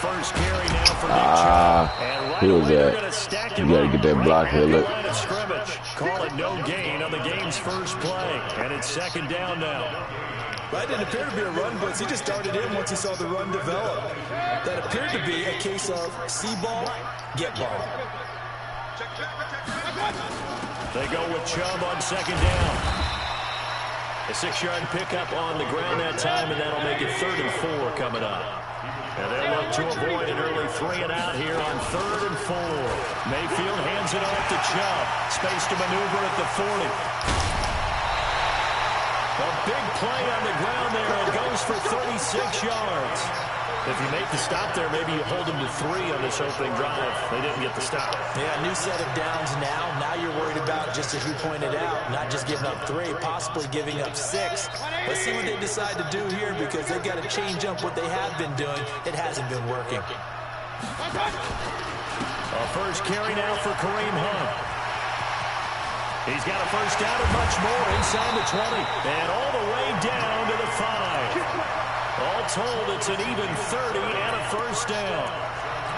first carry now for Nick Chubb. And right away they're going to stack him up. You gotta get that block here, look. Line of scrimmage. Call it no gain on the game's first play. And it's second down now. That didn't appear to be a run blitz. He just darted in once he saw the run develop. That appeared to be a case of see ball, get ball. They go with Chubb on second down. A 6-yard pickup on the ground that time, and that'll make it 3rd and 4 coming up. And they'll look to avoid an early 3 and out here on 3rd and 4. Mayfield hands it off to Chubb. Space to maneuver at the 40. A big play on the ground there. It goes for 36 yards. If you make the stop there, maybe you hold them to 3 on this opening drive. They didn't get the stop. Yeah, new set of downs now. Now you're worried about, just as you pointed out, not just giving up 3, possibly giving up 6. Let's see what they decide to do here, because they've got to change up what they have been doing. It hasn't been working. A first carry now for Kareem Hunt. He's got a first down and much more inside the 20. And all the way down to the 5. All told, it's an even 30 and a first down.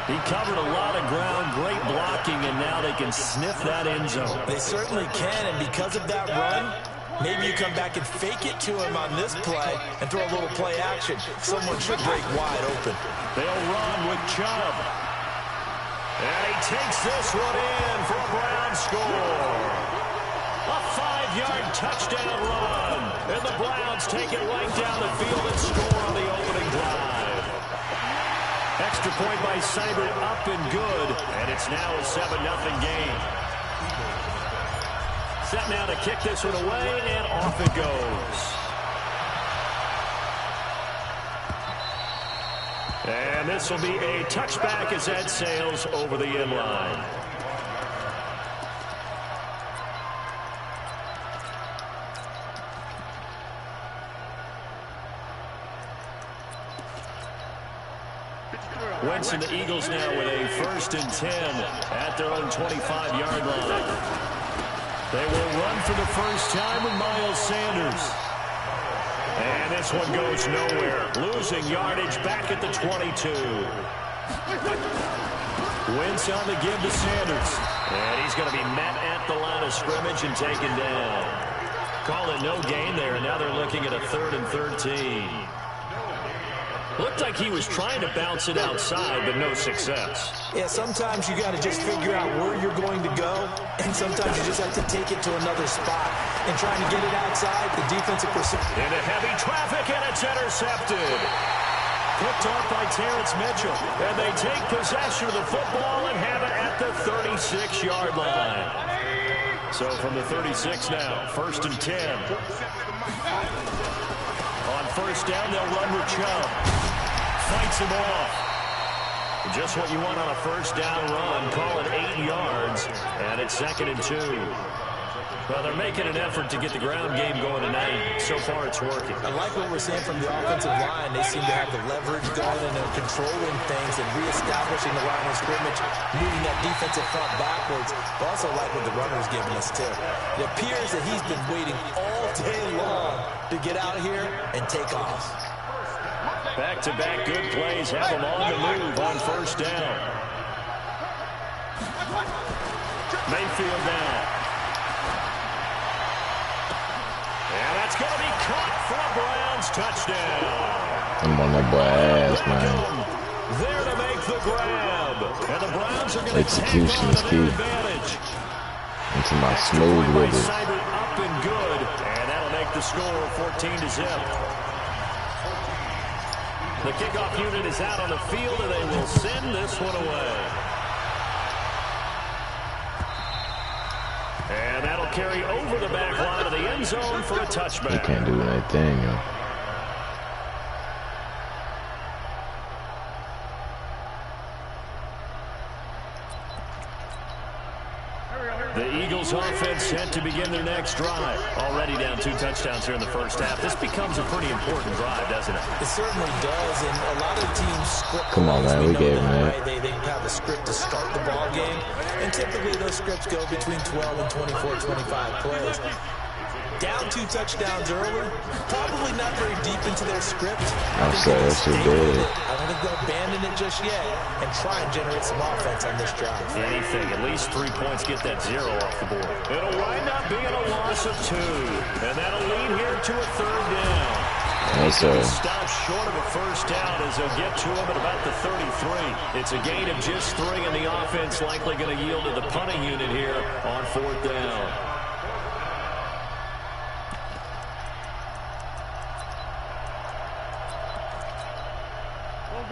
He covered a lot of ground, great blocking, and now they can sniff that end zone. They certainly can, and because of that run, maybe you come back and fake it to him on this play and throw a little play action. Someone should break wide open. They'll run with Chubb. And he takes this one in for a Brown score. A 5-yard touchdown run. And the Browns take it right down the field and score on the opening drive. Extra point by Seibert up and good. And it's now a 7-0 game. Set now to kick this one away, and off it goes. And this will be a touchback as that sails over the end line. Wentz and the Eagles now with a 1st and 10 at their own 25-yard line. They will run for the first time with Miles Sanders. And this one goes nowhere. Losing yardage back at the 22. Wentz on the give to Sanders. And he's going to be met at the line of scrimmage and taken down. Call it no gain there, and now they're looking at a 3rd and 13. Looked like he was trying to bounce it outside, but no success. Yeah, sometimes you got to just figure out where you're going to go, and sometimes you just have to take it to another spot. And trying to get it outside, the defensive pursuit. Into heavy traffic, and it's intercepted. Picked off by Terrence Mitchell. And they take possession of the football and have it at the 36-yard line. So from the 36 now, 1st and 10. On first down, they'll run with Chubb. Fights him off. Just what you want on a first down run. Call it 8 yards. And it's 2nd and 2. Well, they're making an effort to get the ground game going tonight. So far, it's working. I like what we're seeing from the offensive line. They seem to have the leverage going, and they're controlling things and reestablishing the line of scrimmage, moving that defensive front backwards. I also like what the runner's giving us, too. It appears that he's been waiting all day long to get out here and take off. Back-to-back good plays have them on the move on first down. Mayfield now. And that's going to be caught for a Browns touchdown. I'm on that boy ass, man. There to make the grab. And the Browns are going to execution is key. Into my smooth with it. Up and good. And that'll make the score 14-0. The kickoff unit is out on the field, and they will send this one away. And that'll carry over the back line of the end zone for a touchback. He can't do anything, yo. The Eagles offense set to begin their next drive. Already down 2 touchdowns here in the first half. This becomes a pretty important drive, doesn't it? It certainly does, and a lot of teams script. Come on, man, we gave him that. They have a script to start the ball game, and typically those scripts go between 12 and 24, 25 plays. Down 2 touchdowns early, probably not very deep into their script. I'm sorry, that's so good. I don't think they'll abandon abandoning it just yet and try and generate some offense on this drive. Anything. At least 3 points. Get that 0 off the board. It'll wind up being a loss of 2. And that'll lead here to a 3rd down. Yes, sir. Stop short of a first down as they'll get to him at about the 33. It's a gain of just 3, and the offense likely going to yield to the punting unit here on 4th down.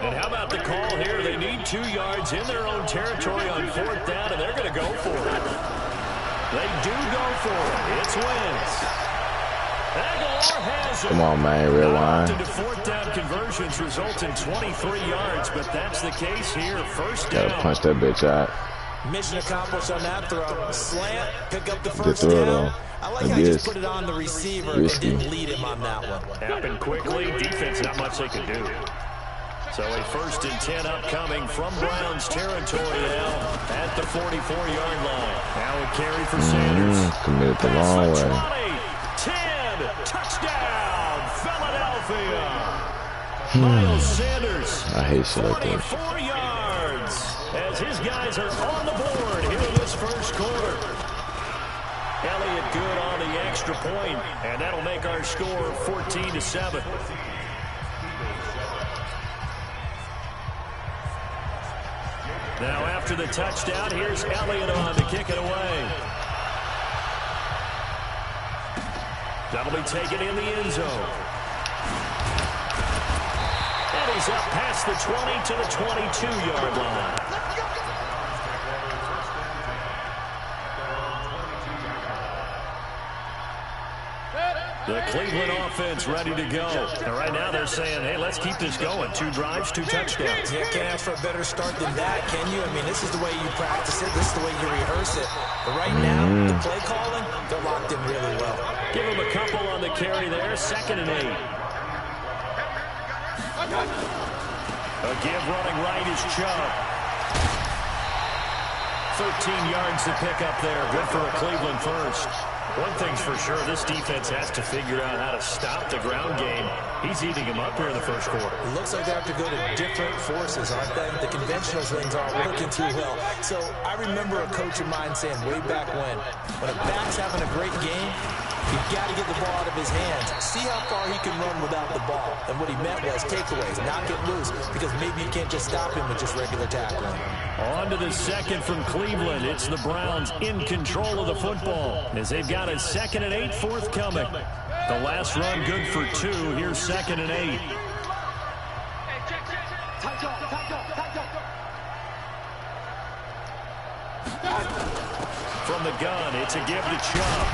And how about the call here? They need 2 yards in their own territory on 4th down, and they're going to go for it. They do go for it. It's Wentz. Come on, man, real line. 4th down conversions result in 23 yards, but that's the case here. First down. Gotta punch that bitch out. Mission accomplished on that throw. Slant, pick up the first down. I like how he just put it on the receiver and didn't lead him on that one. Happened quickly. Defense, not much they could do. So a 1st and 10 upcoming from Browns territory now at the 44-yard line. Now a carry for Sanders. Committed the long way. 10, touchdown, Philadelphia. Miles Sanders. I hate shit like that. 44 yards as his guys are on the board here in this first quarter. Elliott good on the extra point, and that'll make our score 14-7. Now after the touchdown, here's Elliott on to kick it away. That'll be taken in the end zone. And he's up past the 20 to the 22-yard line. The Cleveland offense ready to go. And right now they're saying, hey, let's keep this going. 2 drives, 2 touchdowns. Yeah, can't ask for a better start than that, can you? I mean, this is the way you practice it. This is the way you rehearse it. But right now, the play calling, they're locked in really well. Give him a couple on the carry there. 2nd and 8. A give running right is Chubb. 13 yards to pick up there. Good for a Cleveland first. One thing's for sure, this defense has to figure out how to stop the ground game. He's eating him up here in the first quarter. It looks like they have to go to different forces, aren't they? The conventional things aren't working too well. So I remember a coach of mine saying way back when a back's having a great game, you've got to get the ball out of his hands. See how far he can run without the ball. And what he meant was takeaways, not get loose, because maybe you can't just stop him with just regular tackling. On to the 2nd from Cleveland. It's the Browns in control of the football as they've got a 2nd and 8 forthcoming. The last run good for 2. Here's 2nd and 8. From the gun, it's a give to Chubb.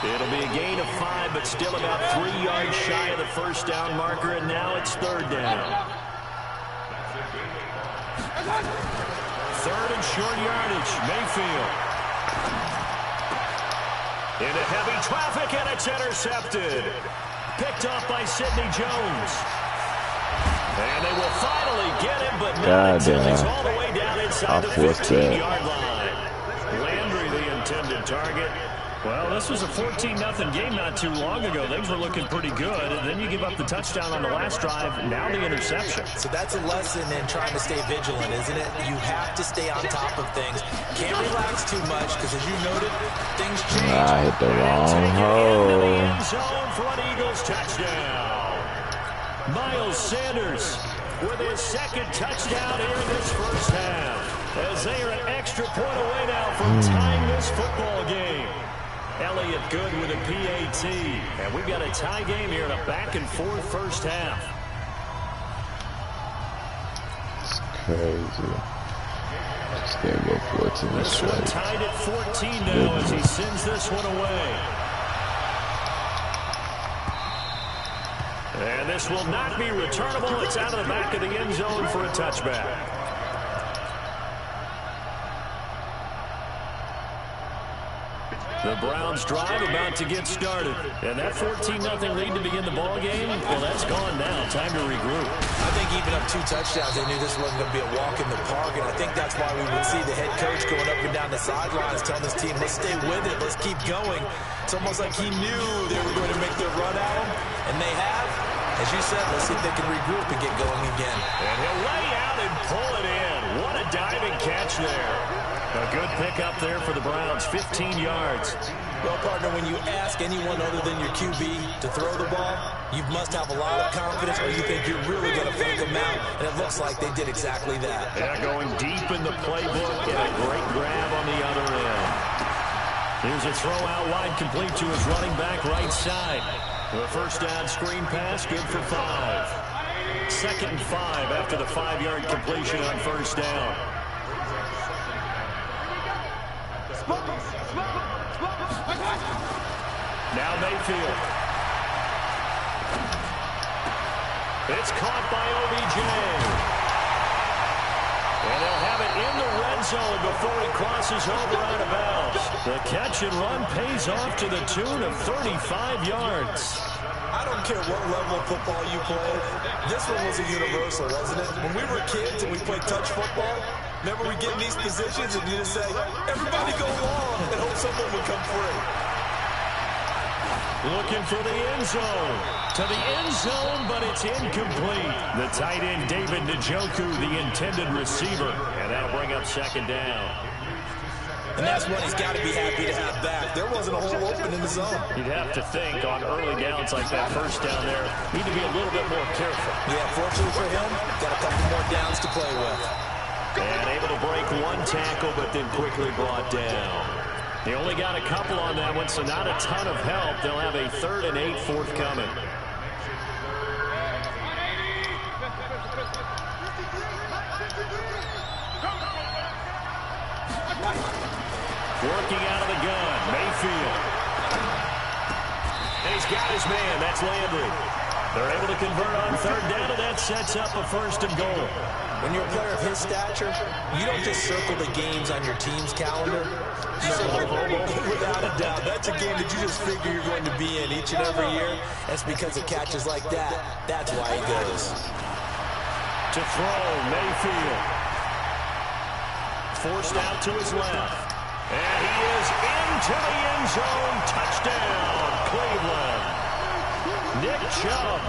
It'll be a gain of 5, but still about 3 yards shy of the first down marker, and now it's 3rd down. 3rd and short yardage, Mayfield. Into heavy traffic, and it's intercepted. Picked off by Sidney Jones. And they will finally get him, but not until he's all the way down inside the 15-yard line. Landry, the intended target. Well, this was a 14-0 game not too long ago. Things were looking pretty good, and then you give up the touchdown on the last drive, now the interception. So that's a lesson in trying to stay vigilant, isn't it? You have to stay on top of things. Can't relax too much, because as you noted, things change. I hit the wrong hole. End zone for an Eagles touchdown. Miles Sanders with his 2nd touchdown here in this first half, as they are an extra point away now from tying this football game. Elliott good with a PAT. And we've got a tie game here in a back-and-forth first half. It's crazy. Just can't go for it to this one tied at 14 now as he sends this one away. And this will not be returnable. It's out of the back of the end zone for a touchback. The Browns drive about to get started. And that 14-0 lead to begin the ball game, well, that's gone now. Time to regroup. I think even up 2 touchdowns, they knew this wasn't going to be a walk in the park. And I think that's why we would see the head coach going up and down the sidelines telling his team, let's stay with it, let's keep going. It's almost like he knew they were going to make their run at him, and they have. As you said, let's see if they can regroup and get going again. catch there. A good pickup there for the Browns, 15 yards. Well, partner, when you ask anyone other than your QB to throw the ball, you must have a lot of confidence or you think you're really going to fake them out, and it looks like they did exactly that. Yeah, going deep in the playbook and a great grab on the other end. Here's a throw out wide, complete to his running back right side. The first down screen pass, good for 5. 2nd and 5 after the 5-yard completion on first down. Now Mayfield. It's caught by OBJ. And they'll have it in the red zone before he crosses over out of bounds. The catch and run pays off to the tune of 35 yards. I don't care what level of football you play. This one was a universal, wasn't it? When we were kids and we played touch football, remember we get in these positions and you just say, everybody go long, and hope someone would come free. Looking for the end zone. To the end zone, but it's incomplete. The tight end, David Njoku, the intended receiver. And that'll bring up 2nd down. And that's what he's got to be happy to have back. There wasn't a hole open in the zone. You'd have to think on early downs like that first down there, need to be a little bit more careful. Yeah, fortunately for him, got a couple more downs to play with. And able to break one tackle, but then quickly brought down. They only got a couple on that one, so not a ton of help. They'll have a 3rd and 8 forthcoming. Working out of the gun, Mayfield. And he's got his man, that's Landry. They're able to convert on 3rd down, and that sets up a 1st and goal. When you're a player of his stature, you don't just circle the games on your team's calendar. Without a doubt, that's a game that you just figure you're going to be in each and every year. That's because of catches like that. That's why he goes. To throw, Mayfield. Forced out to his left. And he is into the end zone. Touchdown, Cleveland. Nick Chubb.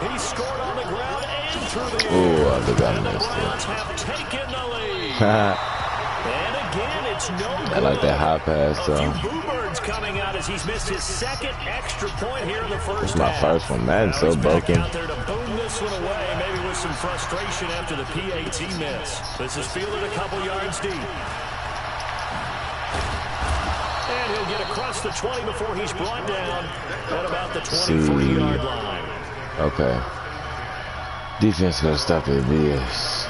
He scored on the ground and through the air. And the Browns have taken the lead. And again, it's no good. I like that high pass. A few boo birds coming out as he's missed his 2nd extra point here in the first It's my half. first one, man. So broken. Out there to boom this one away, maybe with some frustration after the PAT miss. This is fielded a couple yards deep. And he'll get across the 20 before he's brought down at about the 23-yard line. Okay. Defense gonna stop their BS.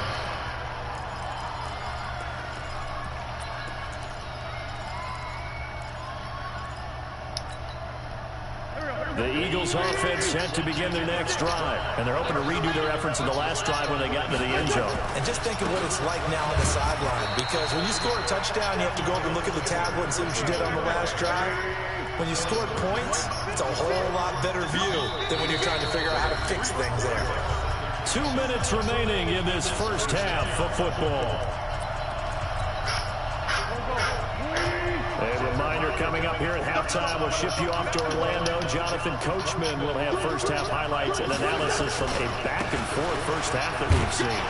The Eagles offense set to begin their next drive. And they're hoping to redo their efforts in the last drive when they got into the end zone. And just think of what it's like now on the sideline. Because when you score a touchdown, you have to go over and look at the tablet and see what you did on the last drive. When you scored points, it's a whole lot better view than when you're trying to figure out how to fix things there. 2 minutes remaining in this first half of football. A reminder coming up here at halftime. We'll ship you off to Orlando. Jonathan Coachman will have first half highlights and analysis from a back-and-forth first half that we've seen.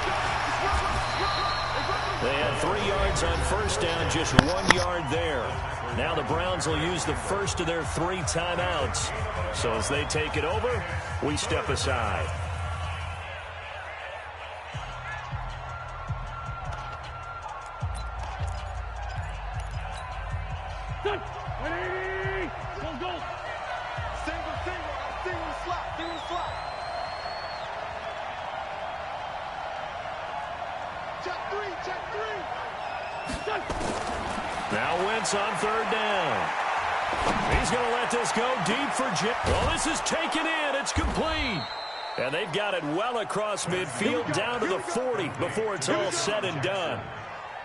They had 3 yards on first down, just 1 yard there. Now the Browns will use the first of their 3 timeouts. So as they take it over, we step aside. Now Wentz on 3rd down. He's going to let this go deep for Jim. Well, this is taken in. It's complete. And they've got it well across midfield down to the 40 before it's all said and done.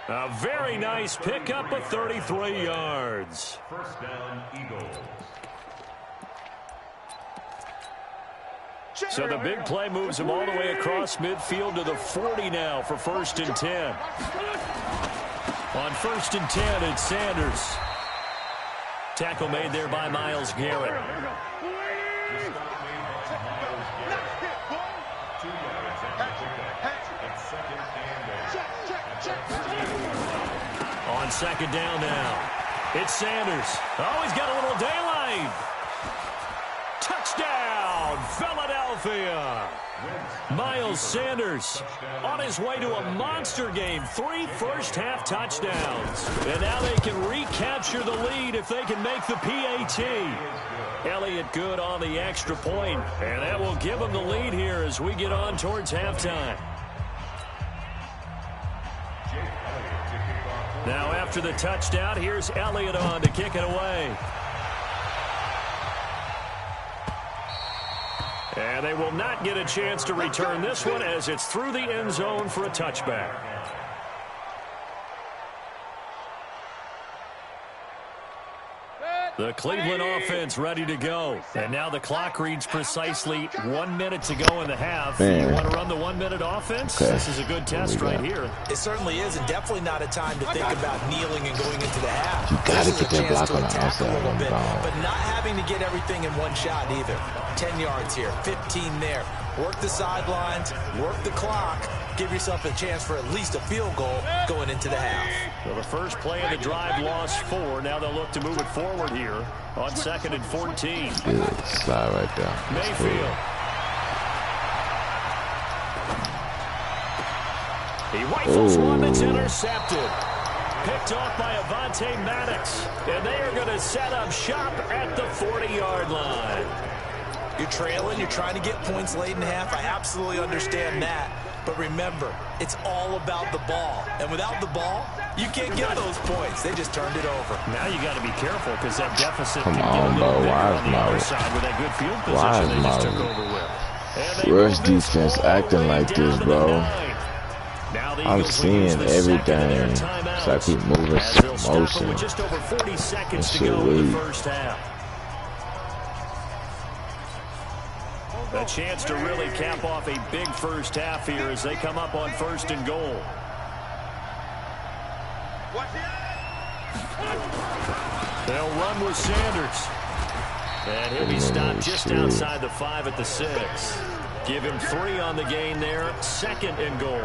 A very nice pickup of 33 yards. First down, Eagles. So the big play moves him all the way across midfield to the 40 now for 1st and 10. On 1st and 10, it's Sanders. Tackle made there by Myles Garrett. on second down now. It's Sanders. Oh, he's got a little daylight. Touchdown, Philadelphia. Miles Sanders on his way to a monster game. 3 first-half touchdowns. And now they can recapture the lead if they can make the PAT. Elliott good on the extra point, and that will give them the lead here as we get on towards halftime. Now after the touchdown, here's Elliott on to kick it away. And they will not get a chance to return this one as it's through the end zone for a touchback. The Cleveland offense ready to go. And now the clock reads precisely 1 minute to go in the half. You want to run the 1 minute offense? Okay. This is a good test right here. It certainly is, and definitely not a time to think about kneeling and going into the half. You got to get that block on the outside. A little bit, but not having to get everything in one shot either. 10 yards here, 15 there. Work the sidelines, work the clock. Give yourself a chance for at least a field goal going into the half. Well, the first play of the drive lost 4. Now they'll look to move it forward here on 2nd and 14. Good slide right there. Mayfield. He rifles one that's intercepted. Picked off by Avonte Maddox. And they are going to set up shop at the 40-yard line. You're trailing. You're trying to get points late in half. I absolutely understand that. But remember, it's all about the ball. And without the ball, you can't get those points. They just turned it over. Now you got to be careful because that deficit can get a little bigger on the other side with that good field position they just took over with. Rush defense acting like this, bro. I'm seeing everything. It's like we moving some motion. Just over 40 seconds to That shit go in the weak. first half. A chance to really cap off a big first half here as they come up on 1st and goal. They'll run with Sanders. And he'll be stopped just outside the 5 at the 6. Give him 3 on the gain there. 2nd and goal.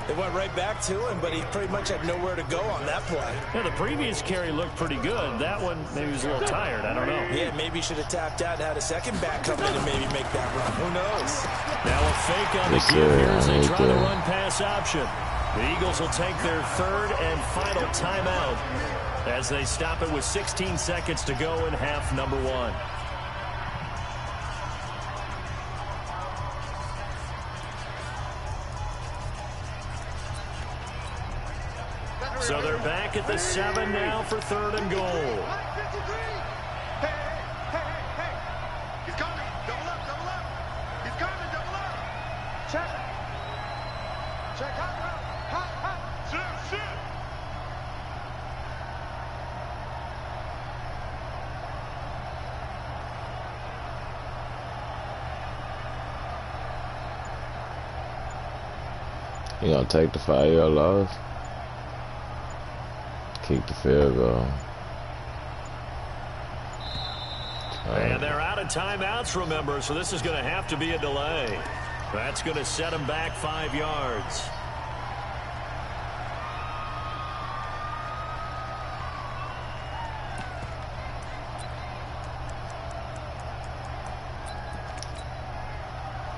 They went right back to him, but he pretty much had nowhere to go on that play. Yeah, the previous carry looked pretty good. That one, maybe he was a little tired. I don't know. Yeah, maybe he should have tapped out and had a second back come in and maybe make that run. Who knows? Now a fake on the give here as they try to run pass option. The Eagles will take their 3rd and final timeout as they stop it with 16 seconds to go in half number 1. So they're back at the 7 now for 3rd and goal. Hey. He's coming. Double up. He's coming. Double up. Check. Hot. Shoot. You gonna take the 5-yard loss? Kick the field goal. And they're out of timeouts, remember, so this is going to have to be a delay. That's going to set them back 5 yards.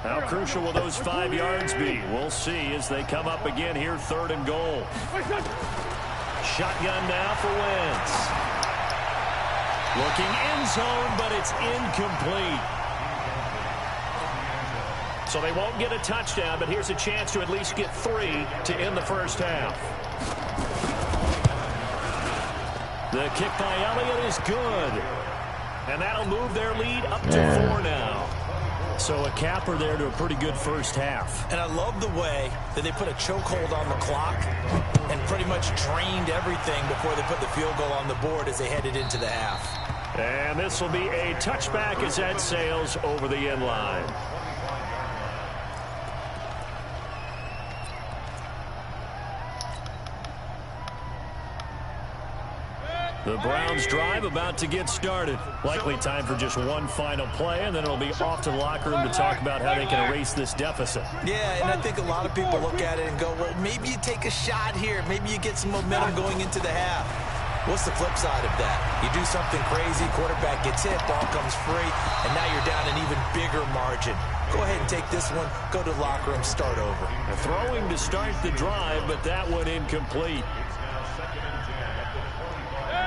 How crucial will those 5 yards be? We'll see as they come up again here, 3rd and goal. Shotgun now for Wentz. Looking end zone, but it's incomplete. So they won't get a touchdown, but here's a chance to at least get 3 to end the first half. The kick by Elliott is good. And that'll move their lead up to 4 now. So a capper there to a pretty good first half. And I love the way that they put a chokehold on the clock and pretty much drained everything before they put the field goal on the board as they headed into the half. And this will be a touchback as that sails over the end line. The Browns drive about to get started. Likely time for just one final play, and then it'll be off to the locker room to talk about how they can erase this deficit. Yeah, and I think a lot of people look at it and go, well, maybe you take a shot here. Maybe you get some momentum going into the half. What's the flip side of that? You do something crazy, quarterback gets hit, ball comes free, and now you're down an even bigger margin. Go ahead and take this one, go to the locker room, start over. Throwing to start the drive, but that one incomplete.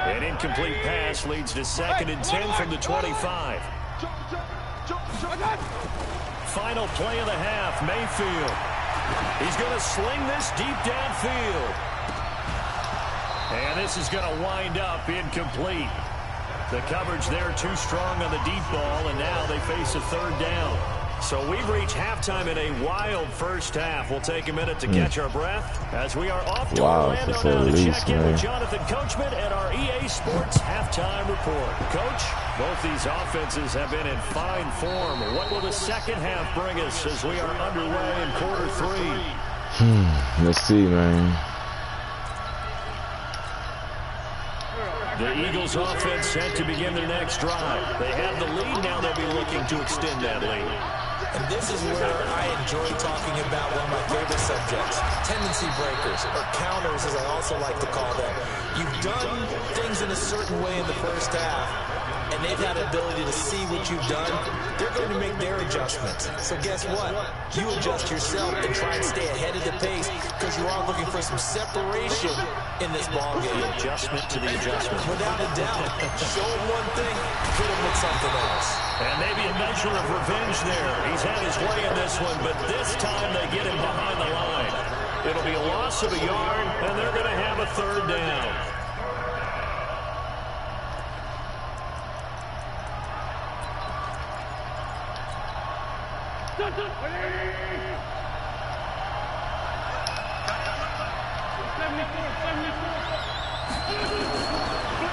An incomplete pass leads to 2nd and 10 from the 25. Final play of the half, Mayfield. He's going to sling this deep downfield. And this is going to wind up incomplete. The coverage there too strong on the deep ball, and now they face a 3rd down. So we've reached halftime in a wild first half. We'll take a minute to catch our breath as we are off to Orlando now to check in with Jonathan Coachman at our EA Sports Halftime Report. Coach, both these offenses have been in fine form. What will the second half bring us as we are underway in quarter 3? Let's see, man. The Eagles offense set to begin their next drive. They have the lead. Now they'll be looking to extend that lead. And this is where I enjoy talking about one of my favorite subjects, tendency breakers, or counters as I also like to call them. You've done things in a certain way in the first half, and they've had the ability to see what you've done. They're going to make their adjustments. So guess what? You adjust yourself and try and stay ahead of the pace because you are looking for some separation in this ballgame. The adjustment to the adjustment. Without a doubt. Show him one thing, hit him with something else. And maybe a measure of revenge there. He's had his way in this one, but this time they get him behind the line. It'll be a loss of a yard, and they're going to have a 3rd down.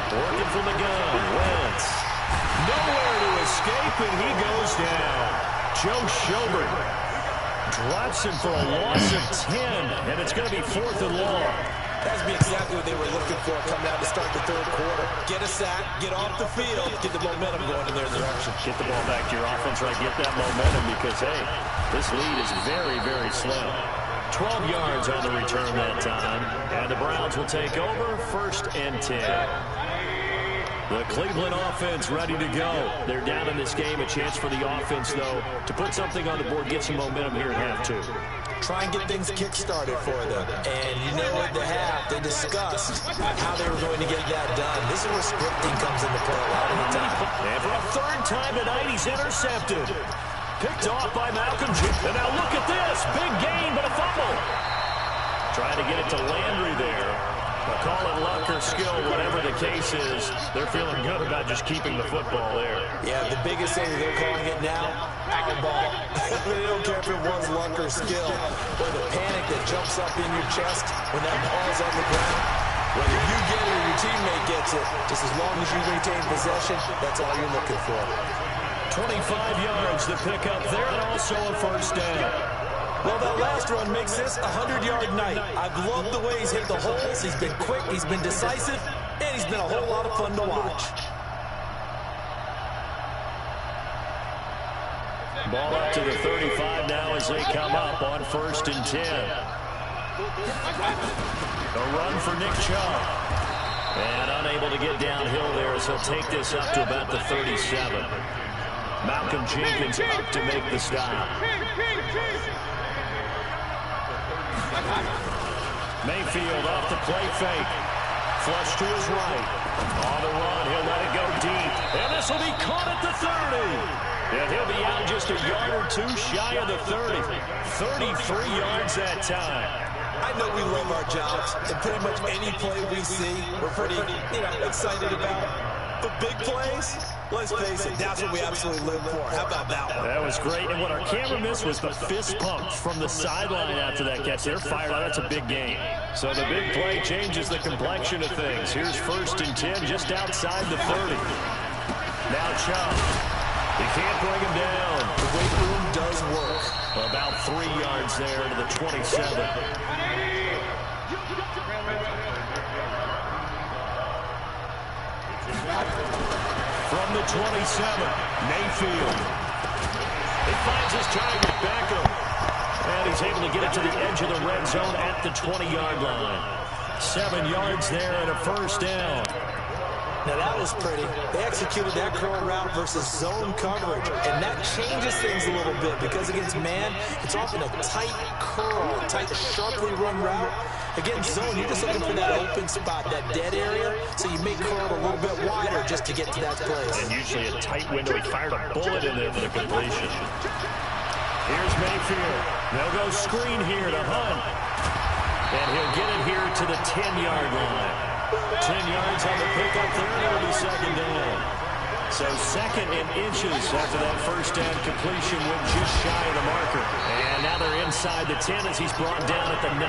Working from the gun, Wentz. Nowhere to escape, and he goes down. Joe Schobert drops him for a loss of 10, and it's going to be 4th and long. That's exactly what they were looking for coming out to start the 3rd quarter. Get a sack, get off the field, get the momentum going in their direction. Get the ball back to your offense, right? Get that momentum because, hey, this lead is very, very slim. 12 yards on the return that time, and the Browns will take over 1st and 10. The Cleveland offense ready to go. They're down in this game. A chance for the offense, though, to put something on the board, get some momentum here at half 2. Try and get things kick-started for them. And you know at the half, they discussed how they were going to get that done. This is where scripting comes into play a lot of the time. And for a 3rd time tonight, he's intercepted. Picked off by Malcolm Jenkins. And now look at this. Big gain, but a fumble. Trying to get it to Landry there. They'll call it luck or skill, whatever the case is. They're feeling good about just keeping the football there. Yeah, the biggest thing that they're calling it now, our ball. They don't care if it was luck or skill, or the panic that jumps up in your chest when that ball's on the ground. Whether you get it or your teammate gets it, just as long as you retain possession, that's all you're looking for. 25 yards to pick up there, and also a 1st down. Well, that last run makes this a 100-yard night. I've loved the way he's hit the holes. He's been quick, he's been decisive, and he's been a whole lot of fun to watch. Ball up to the 35 now as they come up on 1st and 10. A run for Nick Chubb. And unable to get downhill there as he'll take this up to about the 37. Malcolm Jenkins up to make the stop. Mayfield off the play fake. Flush to his right. On the run, he'll let it go deep. And this will be caught at the 30. And he'll be out just a yard or 2 shy of the 30. 33 yards that time. I know we love our jobs, and pretty much any play we see, we're pretty, excited about. But big plays, let's face it, that's what we absolutely live for. How about that one? That was great, and what our camera missed was the fist pump from the sideline after that catch. They're fired out. That's a big game. So the big play changes the complexion of things. Here's 1st and 10 just outside the 30. Now Chubb. He can't bring him down. The weight room does work. About 3 yards there to the 27. From the 27, Mayfield. He finds his target, Beckham. And he's able to get it to the edge of the red zone at the 20-yard line. 7 yards there and a first down. Now that was pretty. They executed that curl route versus zone coverage, and that changes things a little bit because against man, it's often a tight curl, tight, sharply run route. Against zone, you're just looking for that open spot, that dead area, so you may curl a little bit wider just to get to that place. And usually a tight window. He fired a bullet in there for the completion. Here's Mayfield. They'll go screen here to Hunt. And he'll get it here to the 10-yard line. 10 yards on the pickup there, and it'll be second down. So second and inches after that first down completion went just shy of the marker. And now they're inside the 10 as he's brought down at the 9.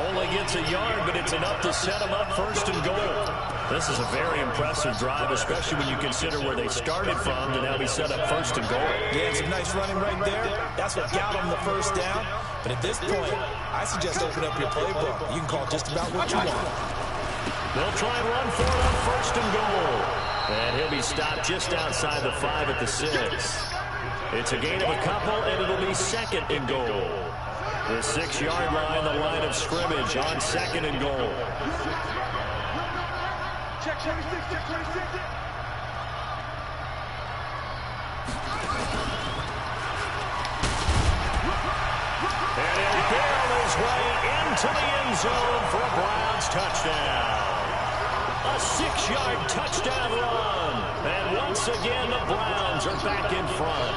Only gets a yard, but it's enough to set him up first and goal. This is a very impressive drive, especially when you consider where they started from to now be set up first and goal. Yeah, some nice running right there. That's what got them the first down. But at this point, I suggest open up your playbook. You can call just about what you want. They'll try and run for it on first and goal. And he'll be stopped just outside the 5 at the 6. It's a gain of a couple, and it'll be second and goal. The 6-yard line, the line of scrimmage on second and goal. Check 26, check 26. And he'll barrel his way into the end zone for a Browns touchdown. A 6-yard touchdown run. And once again, the Browns are back in front.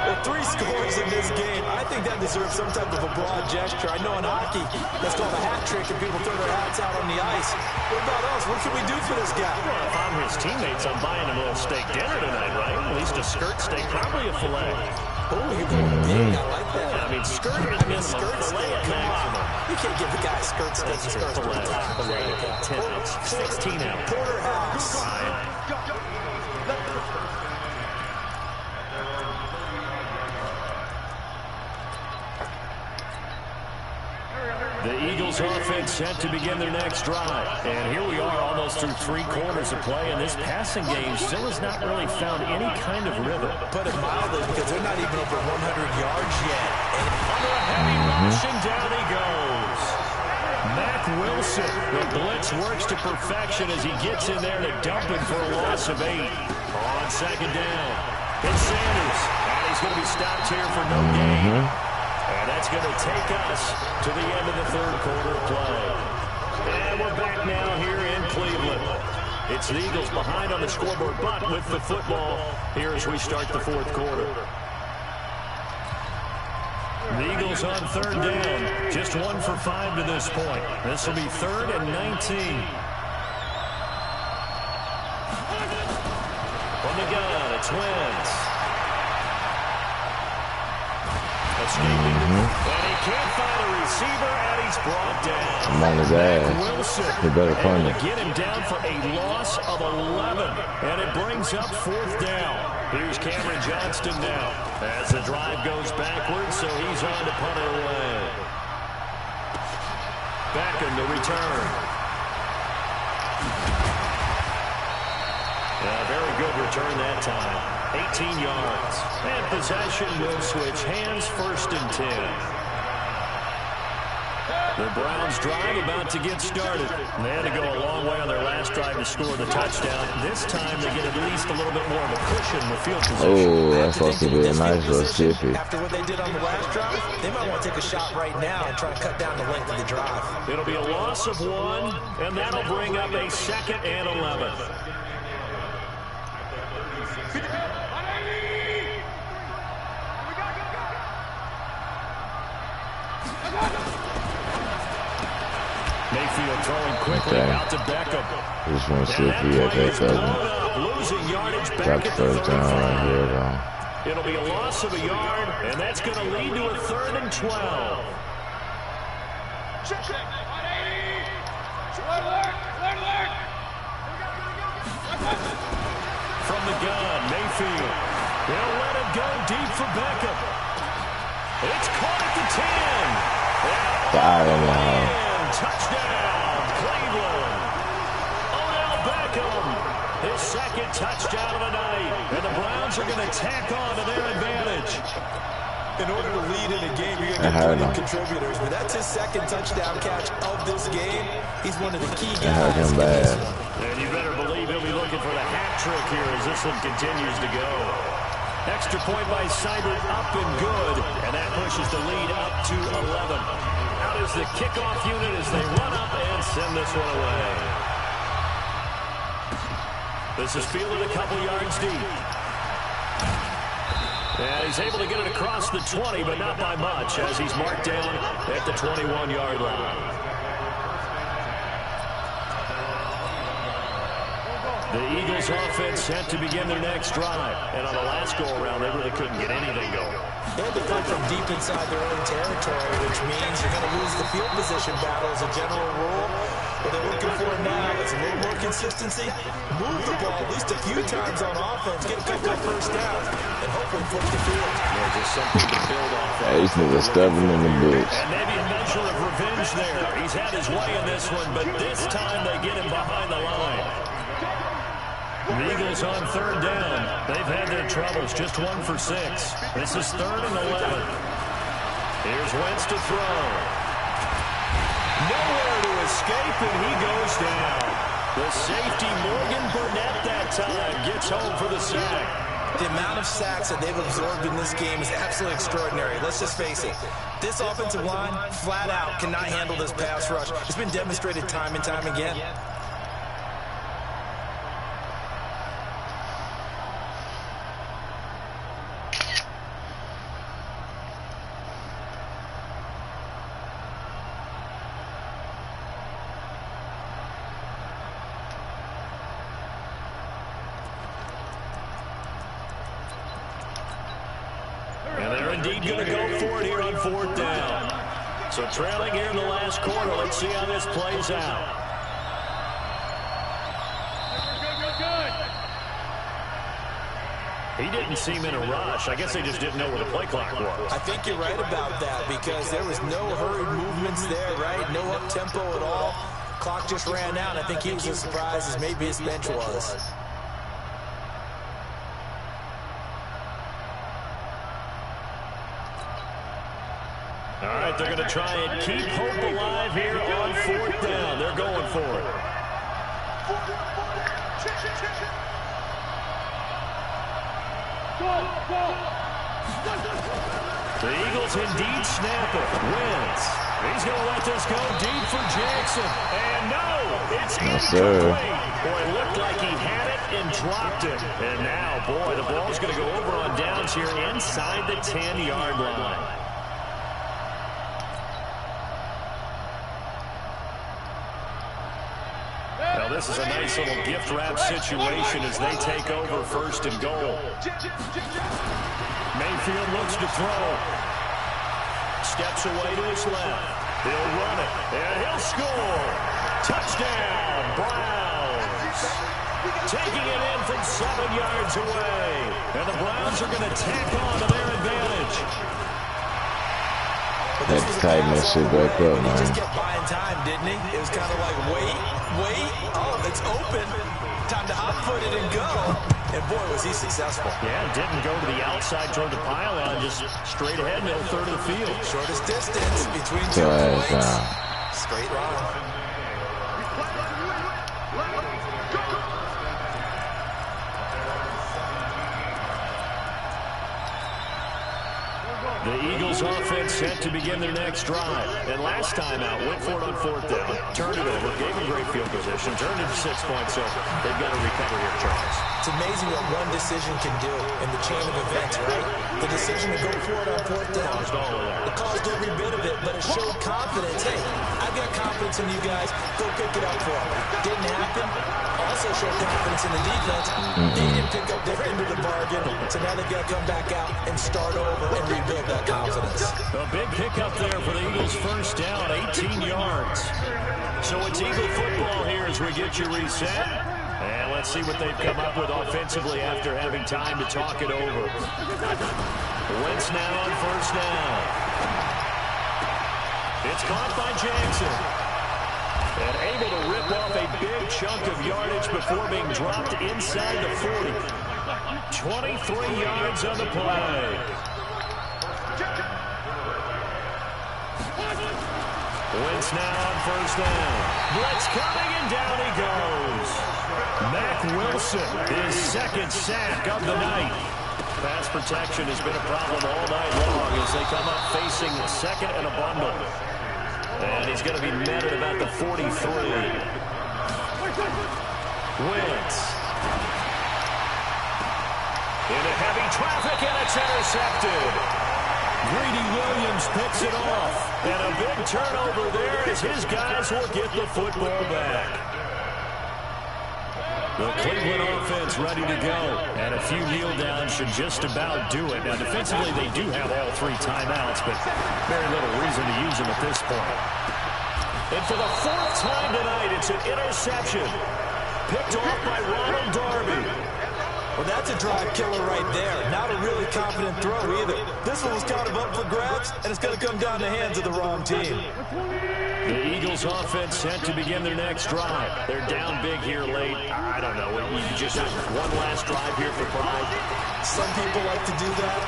With 3 scores in this game, I think that deserves some type of a broad gesture. I know in hockey, that's called a hat trick, and people throw their hats out on the ice. What about us? What can we do for this guy? Well, if I'm his teammates, I'm buying him a little steak dinner tonight, right? At least a skirt steak, probably a filet. Oh, you're going big. I like that. Yeah, I mean, skirt is minimum, skirt steak, come on. You can't give the guy a skirt steak. He starts with the top. 10 ounce, 16 ounce. Porterhouse. The Eagles offense set to begin their next drive. And here we are almost through 3 quarters of play, and this passing game still has not really found any kind of rhythm. Put it mildly, because they're not even over 100 yards yet. And under a heavy rush, and down he goes. Mac Wilson, the blitz works to perfection as he gets in there to dump it for a loss of 8. On second down, it's Sanders. And he's going to be stopped here for no gain. And that's going to take us to the end of the third quarter of play. And we're back now here in Cleveland. It's the Eagles behind on the scoreboard, but with the football here as we start the fourth quarter. The Eagles on third down, just 1 for 5 to this point. This will be 3rd and 19. From the gun, it's Wentz. Escaping, and he can't find a receiver, and he's brought down. I'm on his ass. Wilson, He better find able it. to get him down for a loss of 11, and it brings up 4th down. Here's Cameron Johnston now as the drive goes backwards, so he's on to punt it away. Back in the return. A very good return that time. 18 yards. And possession will switch hands, 1st and 10. The Browns drive about to get started. They had to go a long way on their last drive to score the touchdown. This time they get at least a little bit more of a cushion with field position. Oh, that's supposed to be a nice little chippy. After what they did on the last drive, they might want to take a shot right now and try to cut down the length of the drive. It'll be a loss of 1, and that'll bring up a 2nd and 11. Mayfield throwing quickly out to Beckham. Just want to see if he had that doesn't. Losing yardage back Got the at the first down right here, though. It'll be a loss of a yard, and that's going to lead to a 3rd and 12. From the gun, Mayfield. They'll let it go deep for Beckham. It's caught at the 10. I don't know. Touchdown, Cleveland. his second touchdown of the night. And the Browns are going to tack on to their advantage. In order to lead in a game, you're going to get plenty of contributors. But that's his second touchdown catch of this game. He's one of the key guys in this one. And you better believe he'll be looking for the hat trick here as this one continues to go. Extra point by Seibert, up and good. And that pushes the lead up to 11. Out is the kickoff unit as they run up and send this one away. This is fielded a couple yards deep. And he's able to get it across the 20, but not by much, as he's marked down at the 21-yard line. The Eagles offense set to begin their next drive. And on the last go-around, they really couldn't get anything going. They had to come from deep inside their own territory, which means you're going to lose the field position battle as a general rule. What they're looking for now is a little more consistency, move the ball at least a few times on offense, get a couple of first downs, and hopefully flip the field. Yeah, just something to build off of. These niggas stubborn in the boots. And maybe a measure of revenge there. He's had his way in this one, but this time they get him behind the line. The Eagles on third down. They've had their troubles, just 1 for 6. This is 3rd and 11. Here's Wentz to throw. Nowhere to escape, and he goes down. The safety, Morgan Burnett, that time gets home for the sack. The amount of sacks that they've absorbed in this game is absolutely extraordinary. Let's just face it. This offensive line, flat out, cannot handle this pass rush. It's been demonstrated time and time again. Going to go for it here on 4th down. So trailing here in the last quarter. Let's see how this plays out. He didn't seem in a rush. I guess they just didn't know where the play clock was. I think you're right about that because there was no hurried movements there, right? No up-tempo at all. Clock just ran out. I think he was as surprised as maybe his bench was. All right, they're going to try and keep hope alive here on 4th down. They're going for it. The Eagles indeed snap it. Wins. He's going to let this go deep for Jackson. And no, it's incomplete. Boy, it looked like he had it and dropped it. And now, boy, the ball's going to go over on downs here inside the 10-yard line. Now this is a nice little gift wrap situation as they take over 1st and goal. Mayfield looks to throw. Steps away to his left. He'll run it, and he'll score. Touchdown, Browns. Taking it in from 7 yards away. And the Browns are going to tack on to their advantage. Let's tighten that shit back up, man. He just kept buying time, didn't he? It was kind of like, wait. Oh, it's open. Time to hot-foot it and go. And boy, was he successful. Yeah, didn't go to the outside toward the pylon, just straight ahead, middle third of the field. Shortest distance between 2 points. Straight line. The Eagles offense set to begin their next drive. And last time out, went for it on 4th down, turned it over, gave them great field position, turned it to 6 points, so they've got to recover here, Charles. It's amazing what one decision can do in the chain of events, right? The decision to go for it on 4th down. It caused every bit of it, but it showed confidence. Hey, I've got confidence in you guys. Go pick it up for them. Didn't happen. Also showed confidence in the defense. They didn't pick up their end of the bargain, so now they've got to come back out and start over and rebuild that confidence. A big pickup there for the Eagles 1st down, 18 yards. So it's Eagle football here as we get you reset. And let's see what they've come up with offensively after having time to talk it over. Wentz now on 1st down. It's caught by Jackson. And able to rip off a big chunk of yardage before being dropped inside the 40. 23 yards on the play. Wentz now on first down. Blitz coming, and down he goes. Mack Wilson, his second sack of the night. Pass protection has been a problem all night long as they come up facing second and a bundle. And he's going to be met at about the 43. Wentz. Into heavy traffic, and it's intercepted. Greedy Williams picks it off. And a big turnover there as his guys will get the football back. The Cleveland offense ready to go. And a few kneel downs should just about do it. Now, defensively, they do have all 3 timeouts, but very little reason to use them at this point. And for the 4th time tonight, it's an interception. Picked off by Ronald Darby. Well, that's a drive killer right there. Not a really confident throw either. This one was kind of up for grabs, and it's going to come down the hands of the wrong team. The Eagles offense set to begin their next drive. They're down big here late. I don't know. Just one last drive here for pride. Some people like to do that.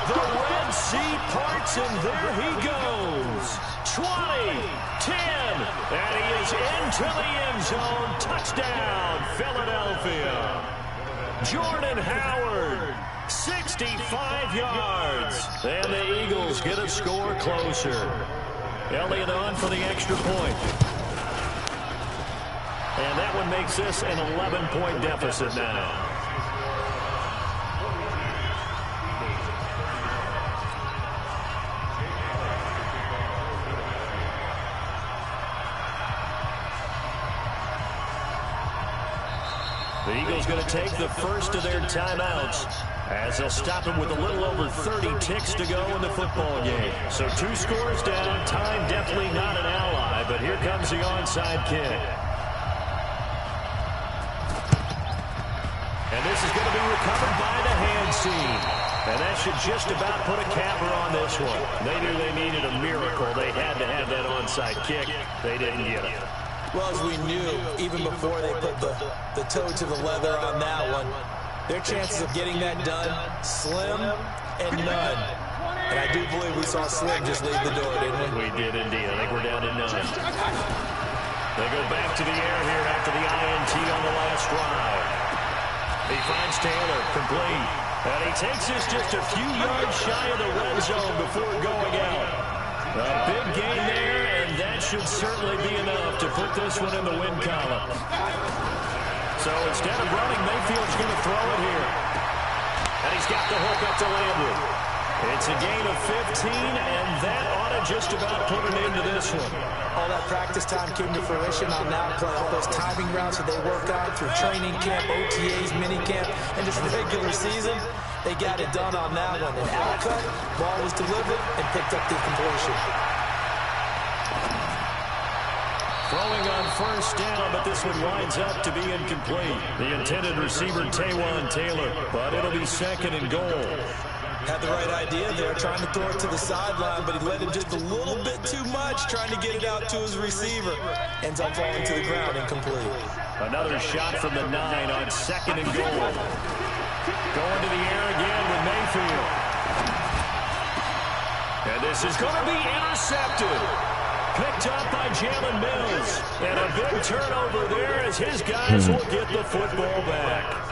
The Red Sea parts, and there he goes. 20, 10, and he is into the end zone. Touchdown, Philadelphia. Jordan Howard, 65 yards. And the Eagles get a score closer. Elliott on for the extra point. And that one makes this an 11-point deficit now. The Eagles going to take the first of their timeouts as they'll stop him with a little over 30 ticks to go in the football game. So 2 scores down. Time definitely not an ally, but here comes the onside kick. And this is going to be recovered by the hand team. And that should just about put a capper on this one. They knew they needed a miracle. They had to have that onside kick. They didn't get it. Well, as we knew, even before they put the toe to the leather on that one, their chances of getting that done, slim and none. And I do believe we saw Slim just leave the door, didn't we? We did indeed. I think we're down to none. They go back to the air here after the INT on the last drive. He finds Taylor, complete. And he takes this just a few yards shy of the red zone before going out. A big gain there, and that should certainly be enough to put this one in the win column. So instead of running, Mayfield's going to throw it here. And he's got the hook up to Landry. It's a gain of 15, and that ought to just about put an end to this one. All that practice time came to fruition on that play. All those timing routes that they worked on through training camp, OTAs, minicamp, and just regular season, they got it done on that one. And out cut, ball was delivered and picked up the completion. Throwing on first down, but this one winds up to be incomplete. The intended receiver, Taywan Taylor, but it'll be second and goal. Had the right idea there, trying to throw it to the sideline, but he let him just a little bit too much, trying to get it out to his receiver. Ends up falling to the ground incomplete. Another shot from the 9 on second and goal. Going to the air again with Mayfield. And this is going to be intercepted. Picked up by Jalen Mills. And a big turnover there as his guys will get the football back.